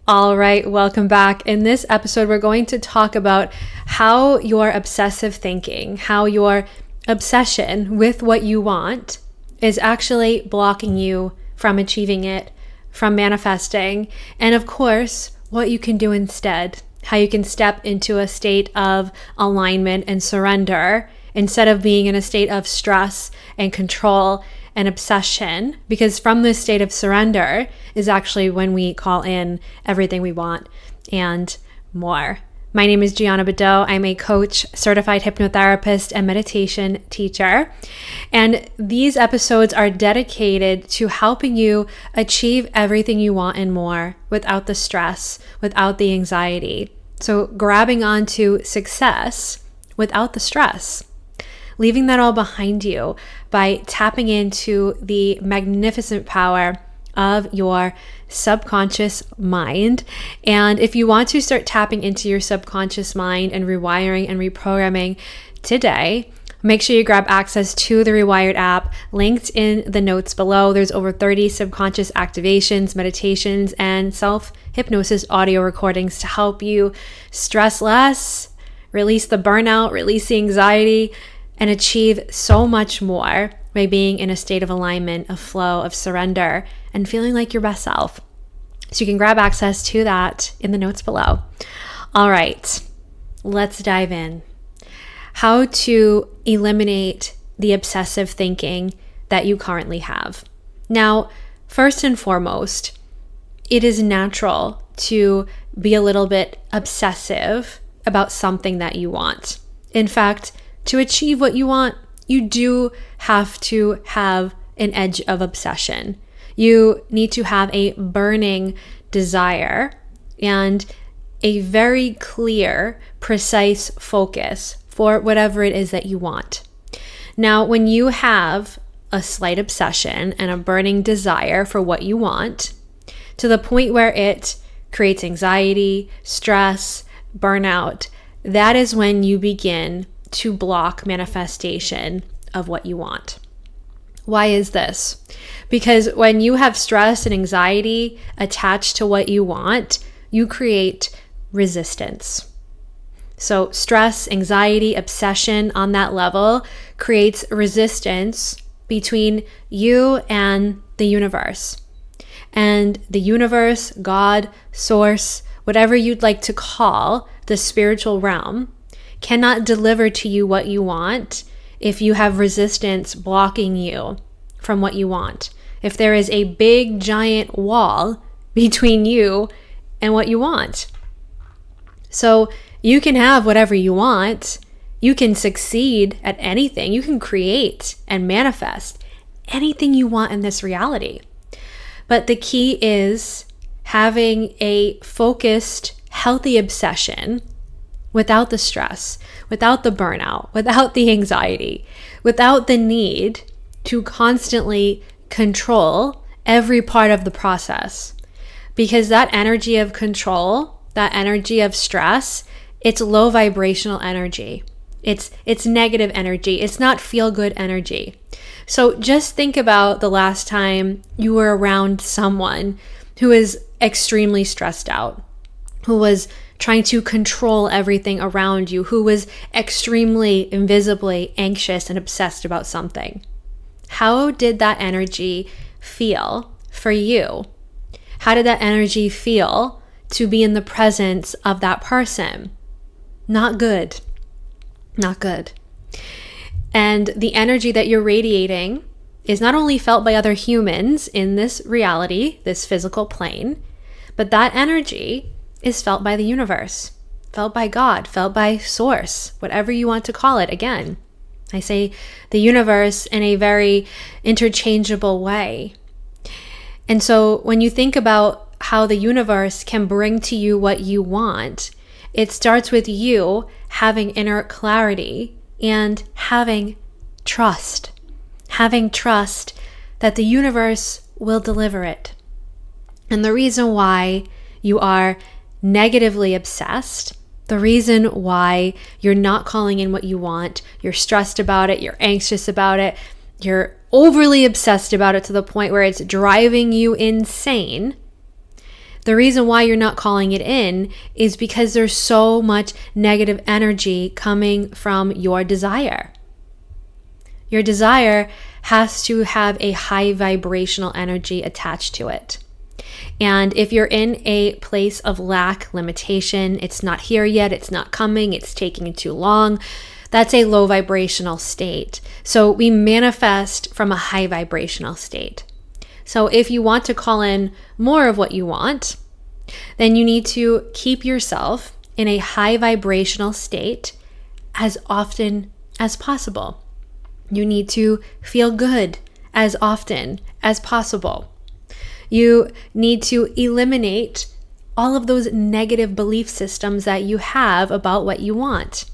All right, welcome back. In this episode, we're going to talk about how your obsessive thinking, how your obsession with what you want is actually blocking you from achieving it, from manifesting, and of course, what you can do instead, how you can step into a state of alignment and surrender instead of being in a state of stress and control and obsession, because from this state of surrender is actually when we call in everything we want and more. My name is Gianna Badeau. I'm a coach, certified hypnotherapist, and meditation teacher. And these episodes are dedicated to helping you achieve everything you want and more without the stress, without the anxiety. So grabbing onto success without the stress. Leaving that all behind you by tapping into the magnificent power of your subconscious mind. And if you want to start tapping into your subconscious mind and rewiring and reprogramming today, make sure you grab access to the Rewired app linked in the notes below. There's over 30 subconscious activations, meditations, and self-hypnosis audio recordings to help you stress less, release the burnout, release the anxiety, and achieve so much more by being in a state of alignment, of flow, of surrender, and feeling like your best self. So you can grab access to that in the notes below. All right, let's dive in. How to eliminate the obsessive thinking that you currently have. Now, first and foremost, it is natural to be a little bit obsessive about something that you want. In fact, to achieve what you want, you do have to have an edge of obsession. You need to have a burning desire and a very clear, precise focus for whatever it is that you want. Now, when you have a slight obsession and a burning desire for what you want, to the point where it creates anxiety, stress, burnout, that is when you begin to block manifestation of what you want. Why is this? Because when you have stress and anxiety attached to what you want, you create resistance. So stress, anxiety, obsession on that level creates resistance between you and the universe. And the universe, God, source, whatever you'd like to call the spiritual realm, cannot deliver to you what you want if you have resistance blocking you from what you want. If there is a big giant wall between you and what you want. So you can have whatever you want. You can succeed at anything. You can create and manifest anything you want in this reality. But the key is having a focused, healthy obsession without the stress, without the burnout, without the anxiety, without the need to constantly control every part of the process. Because that energy of control, that energy of stress, it's low vibrational energy. It's negative energy. It's not feel-good energy. So just think about the last time you were around someone who is extremely stressed out, who was trying to control everything around you, who was extremely, invisibly anxious and obsessed about something. How did that energy feel for you? How did that energy feel to be in the presence of that person? Not good. Not good. And the energy that you're radiating is not only felt by other humans in this reality, this physical plane, but that energy is felt by the universe, felt by God, felt by source, whatever you want to call it. Again, I say the universe in a very interchangeable way. And so when you think about how the universe can bring to you what you want, it starts with you having inner clarity and having trust that the universe will deliver it. And the reason why you are negatively obsessed, the reason why you're not calling in what you want, you're stressed about it, you're anxious about it, you're overly obsessed about it to the point where it's driving you insane. The reason why you're not calling it in is because there's so much negative energy coming from your desire. Your desire has to have a high vibrational energy attached to it. And if you're in a place of lack, limitation, it's not here yet, it's not coming, it's taking too long, that's a low vibrational state. So we manifest from a high vibrational state. So if you want to call in more of what you want, then you need to keep yourself in a high vibrational state as often as possible. You need to feel good as often as possible. You need to eliminate all of those negative belief systems that you have about what you want.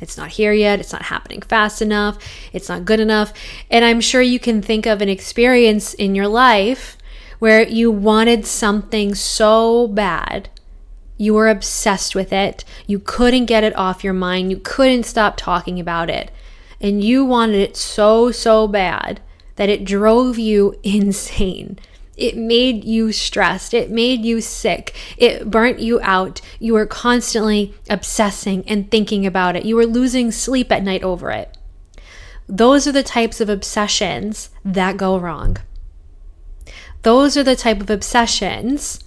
It's not here yet. It's not happening fast enough. It's not good enough. And I'm sure you can think of an experience in your life where you wanted something so bad. You were obsessed with it. You couldn't get it off your mind. You couldn't stop talking about it. And you wanted it so bad that it drove you insane. It made you stressed. It made you sick. It burnt you out. You were constantly obsessing and thinking about it. You were losing sleep at night over it. Those are the types of obsessions that go wrong. Those are the type of obsessions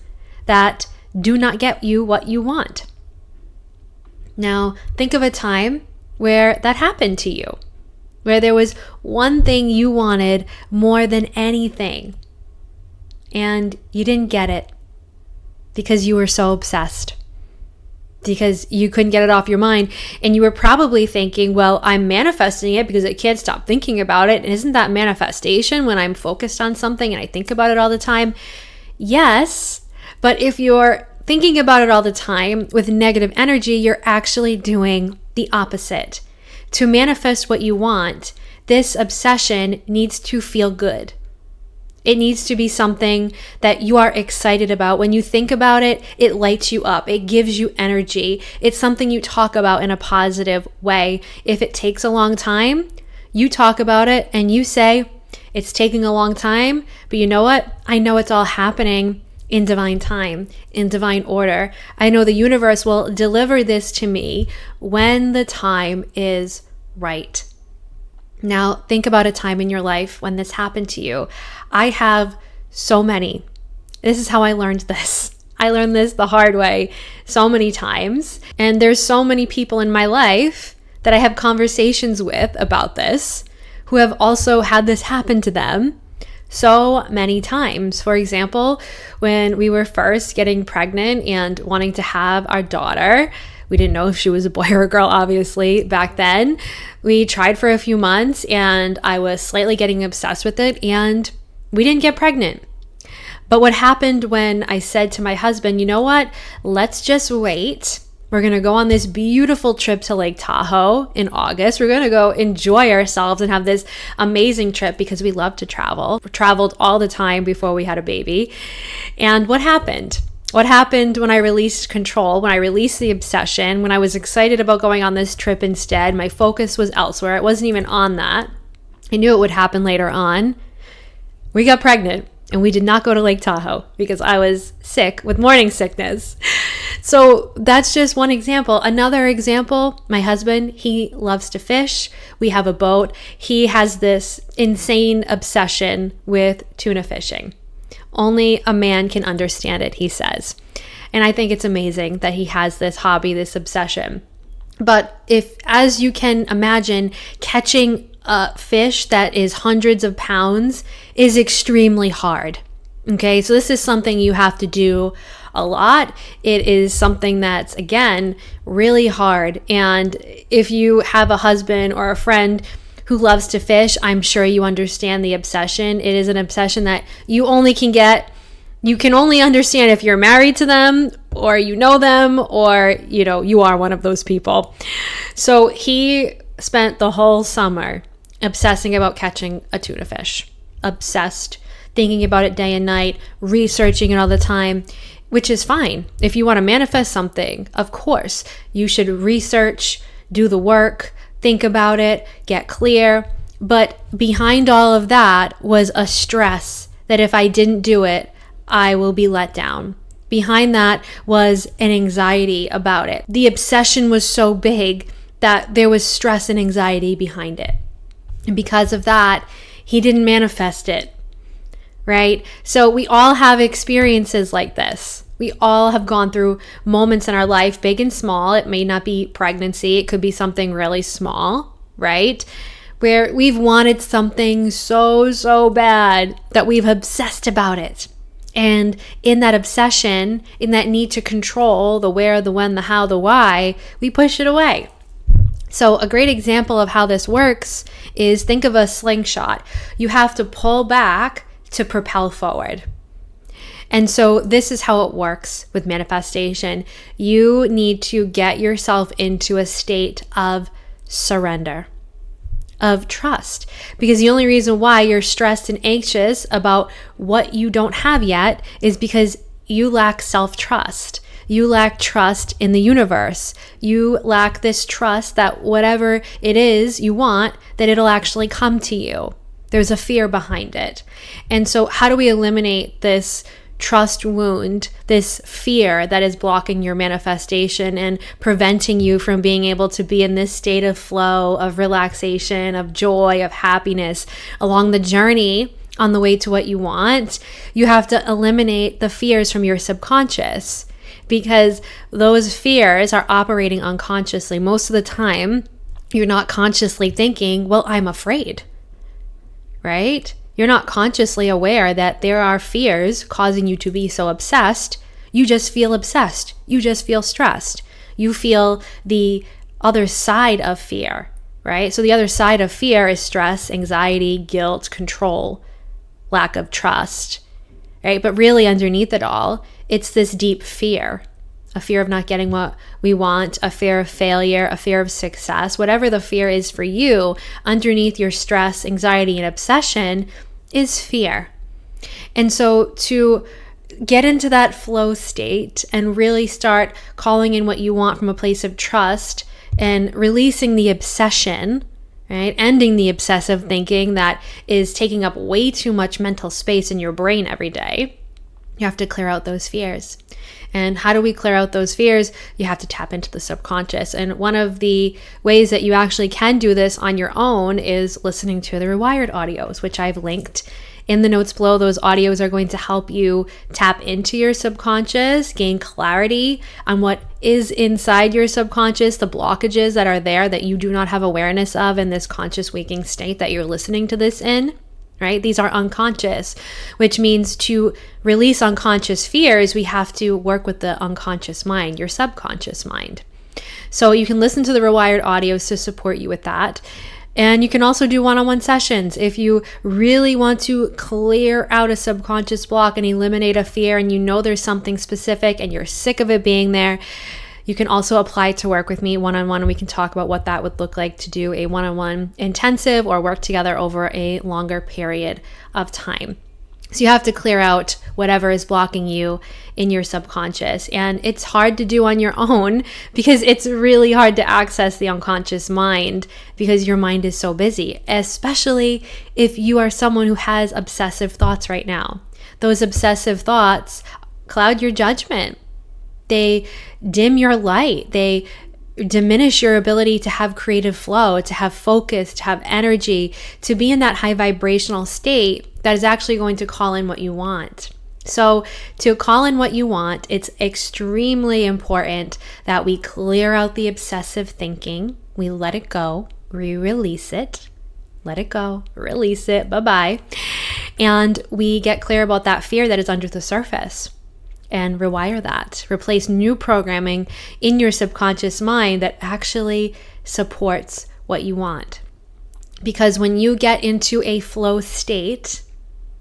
that do not get you what you want. Now, think of a time where that happened to you, where there was one thing you wanted more than anything, and you didn't get it because you were so obsessed, because you couldn't get it off your mind. And you were probably thinking, well, I'm manifesting it because I can't stop thinking about it. And isn't that manifestation when I'm focused on something and I think about it all the time? Yes, but if you're thinking about it all the time with negative energy, you're actually doing the opposite. To manifest what you want, this obsession needs to feel good. It needs to be something that you are excited about. When you think about it, it lights you up. It gives you energy. It's something you talk about in a positive way. If it takes a long time, you talk about it and you say, it's taking a long time, but you know what? I know it's all happening in divine time, in divine order. I know the universe will deliver this to me when the time is right. Now, think about a time in your life when this happened to you. I have so many. This is how I learned this. I learned this the hard way so many times. And there's so many people in my life that I have conversations with about this who have also had this happen to them so many times. For example, when we were first getting pregnant and wanting to have our daughter, we didn't know if she was a boy or a girl, obviously, back then. We tried for a few months and I was slightly getting obsessed with it and we didn't get pregnant. But what happened when I said to my husband, you know what? Let's just wait. We're going to go on this beautiful trip to Lake Tahoe in August. We're going to go enjoy ourselves and have this amazing trip because we love to travel. We traveled all the time before we had a baby. And what happened? What happened when I released control, when I released the obsession, when I was excited about going on this trip instead? My focus was elsewhere. It wasn't even on that. I knew it would happen later on. We got pregnant and we did not go to Lake Tahoe because I was sick with morning sickness. So that's just one example. Another example, my husband, he loves to fish. We have a boat. He has this insane obsession with tuna fishing. Only a man can understand it, he says. And I think it's amazing that he has this hobby, this obsession. But if, as you can imagine, catching a fish that is hundreds of pounds is extremely hard. Okay, so this is something you have to do a lot. It is something that's, again, really hard. And if you have a husband or a friend who loves to fish, I'm sure you understand the obsession. It is an obsession that you can only understand if you're married to them or you know them or, you are one of those people. So he spent the whole summer obsessing about catching a tuna fish. Obsessed, thinking about it day and night, researching it all the time, which is fine. If you want to manifest something, of course, you should research, do the work, think about it, get clear. But behind all of that was a stress that if I didn't do it, I will be let down. Behind that was an anxiety about it. The obsession was so big that there was stress and anxiety behind it. And because of that, he didn't manifest it, right? So we all have experiences like this. We all have gone through moments in our life, big and small. It may not be pregnancy. It could be something really small, right? Where we've wanted something so bad that we've obsessed about it. And in that obsession, in that need to control the where, the when, the how, the why, we push it away. So a great example of how this works is, think of a slingshot. You have to pull back to propel forward. And so this is how it works with manifestation. You need to get yourself into a state of surrender, of trust, because the only reason why you're stressed and anxious about what you don't have yet is because you lack self-trust. You lack trust in the universe. You lack this trust that whatever it is you want, that it'll actually come to you. There's a fear behind it. And so how do we eliminate this trust wound, this fear that is blocking your manifestation and preventing you from being able to be in this state of flow, of relaxation, of joy, of happiness along the journey on the way to what you want? You have to eliminate the fears from your subconscious, because those fears are operating unconsciously. Most of the time, you're not consciously thinking, well, I'm afraid, right? You're not consciously aware that there are fears causing you to be so obsessed. You just feel obsessed. You just feel stressed. You feel the other side of fear, right? So the other side of fear is stress, anxiety, guilt, control, lack of trust, right? But really underneath it all, it's this deep fear, a fear of not getting what we want, a fear of failure, a fear of success, whatever the fear is for you, underneath your stress, anxiety, and obsession is fear. And so to get into that flow state and really start calling in what you want from a place of trust and releasing the obsession, right? Ending the obsessive thinking that is taking up way too much mental space in your brain every day, you have to clear out those fears. And how do we clear out those fears? You have to tap into the subconscious. And one of the ways that you actually can do this on your own is listening to the Rewired audios, which I've linked in the notes below. Those audios are going to help you tap into your subconscious, gain clarity on what is inside your subconscious, the blockages that are there that you do not have awareness of in this conscious waking state that you're listening to this in. Right? These are unconscious, which means to release unconscious fears, we have to work with the unconscious mind, your subconscious mind. So you can listen to the Rewired audios to support you with that. And you can also do one-on-one sessions if you really want to clear out a subconscious block and eliminate a fear, and you know there's something specific and you're sick of it being there. You can also apply to work with me one-on-one, and we can talk about what that would look like to do a one-on-one intensive or work together over a longer period of time. So you have to clear out whatever is blocking you in your subconscious. And it's hard to do on your own because it's really hard to access the unconscious mind because your mind is so busy, especially if you are someone who has obsessive thoughts right now. Those obsessive thoughts cloud your judgment. They dim your light. They diminish your ability to have creative flow, to have focus, to have energy, to be in that high vibrational state that is actually going to call in what you want. So to call in what you want, it's extremely important that we clear out the obsessive thinking. We let it go. We release it. Let it go. Release it. Bye-bye. And we get clear about that fear that is under the surface. And rewire that. Replace new programming in your subconscious mind that actually supports what you want. Because when you get into a flow state,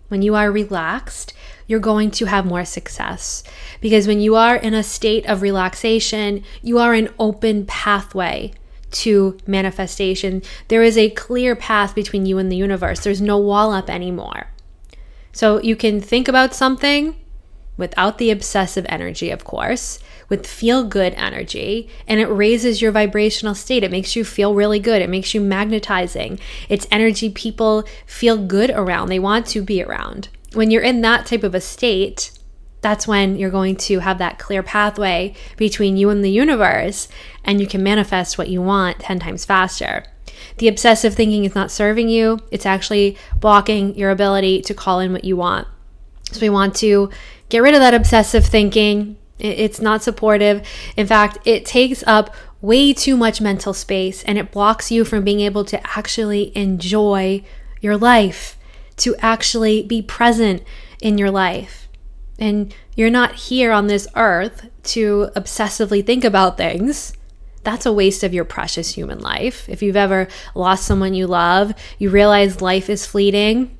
when you are relaxed, you're going to have more success. Because when you are in a state of relaxation, you are an open pathway to manifestation. There is a clear path between you and the universe. There's no wall up anymore. So you can think about something without the obsessive energy, of course, with feel-good energy, and it raises your vibrational state. It makes you feel really good. It makes you magnetizing. It's energy people feel good around. They want to be around. When you're in that type of a state, that's when you're going to have that clear pathway between you and the universe, and you can manifest what you want 10 times faster. The obsessive thinking is not serving you. It's actually blocking your ability to call in what you want. So we want to get rid of that obsessive thinking. It's not supportive. In fact, it takes up way too much mental space, and it blocks you from being able to actually enjoy your life, to actually be present in your life. And you're not here on this earth to obsessively think about things. That's a waste of your precious human life. If you've ever lost someone you love, you realize life is fleeting.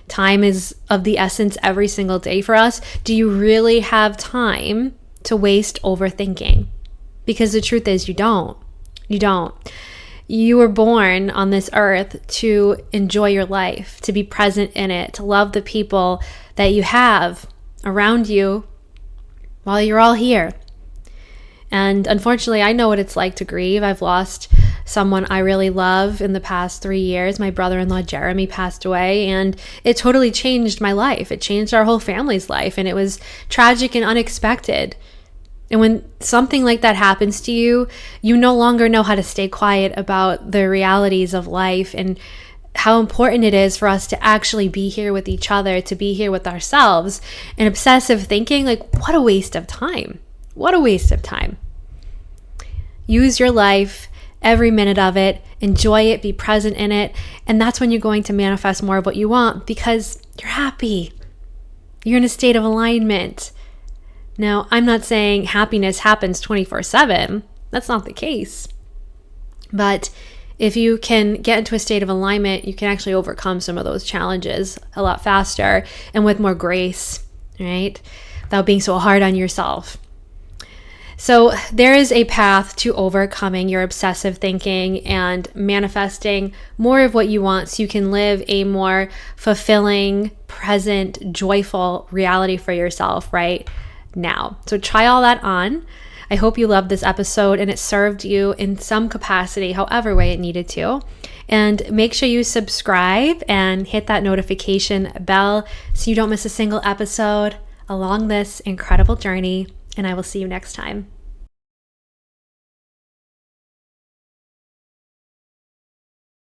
Time is of the essence every single day for us. Do you really have time to waste overthinking? Because the truth is, you don't. You don't. You were born on this earth to enjoy your life, to be present in it, to love the people that you have around you while you're all here. And unfortunately, I know what it's like to grieve. I've lost someone I really love in the past 3 years. My brother-in-law, Jeremy, passed away, and it totally changed my life. It changed our whole family's life, and it was tragic and unexpected. And when something like that happens to you, you no longer know how to stay quiet about the realities of life and how important it is for us to actually be here with each other, to be here with ourselves. And obsessive thinking, like, what a waste of time. What a waste of time. Use your life, every minute of it, enjoy it, be present in it, and that's when you're going to manifest more of what you want, because you're happy. You're in a state of alignment. Now, I'm not saying happiness happens 24/7. That's not the case. But if you can get into a state of alignment, you can actually overcome some of those challenges a lot faster and with more grace, right? Without being so hard on yourself. So there is a path to overcoming your obsessive thinking and manifesting more of what you want so you can live a more fulfilling, present, joyful reality for yourself right now. So try all that on. I hope you loved this episode and it served you in some capacity, however way it needed to. And make sure you subscribe and hit that notification bell so you don't miss a single episode along this incredible journey. And I will see you next time.